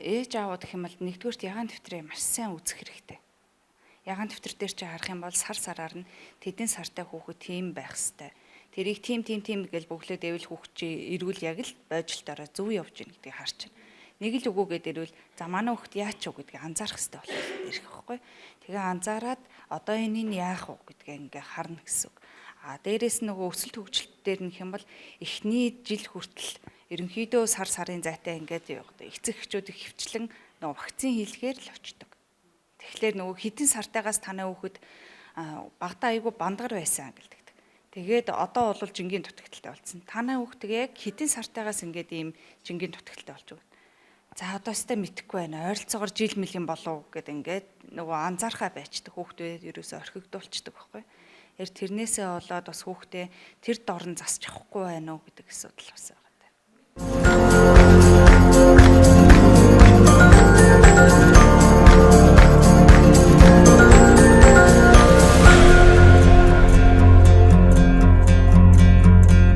ээж аавууд гэх юм бол нэгдүгürt ягаан дэвтрээ маш сайн үзэх хэрэгтэй. Ягаан дэвтэр дээр чи харах юм бол сар сараар нь тэдний сартай хүүхэд тийм байх хэвээр. Тэрийг тийм гэж бөглөөд эвэл хүүхэд чи эргүүл яг л бойжилтоороо зөв явж гин гэдгийг харж байна. Нэг л үгүйгээд ирвэл за манай хүүхэд яач вэ гэдгийг анзаарах хэрэгтэй болох ирэх байхгүй. Тэгээ анзаараад одоо энийг яах вэ гэдгээ ингээ харна гэсэн үг. Дээрээс нөгөө өсөлт хөгжилт дээр нөх юм бол эхний жил хүртэл ерөнхийдөө сар сарын зайтай ингээд эцэг эхчүүд их хөвчлэн нөгөө вакцин хийлгээр л очдог. Тэгэхээр нөгөө хэдэн сартаагаас танай хүүхэд багтаа айгүй бандгар байсан гэлдэг. Тэгээд одоо бол жингийн дутагдaltaй болсон. Танай хүүхэд яг хэдэн сартаагаас ингээд ийм жингийн дутагдaltaй болж байгаа. За одоо өстэй мэдэхгүй байна. Ойролцоогоор жил мөлийн болов гэд ингээд нөгөө анзаархаа байцдаг. Хүүхдүүд ерөөсөө орхигдуулцдаг байхгүй. Тэрнээсээ болоод бас хүүхдээ тэр дорн засчих واخгүй байна уу гэдэг асуудал бас байна.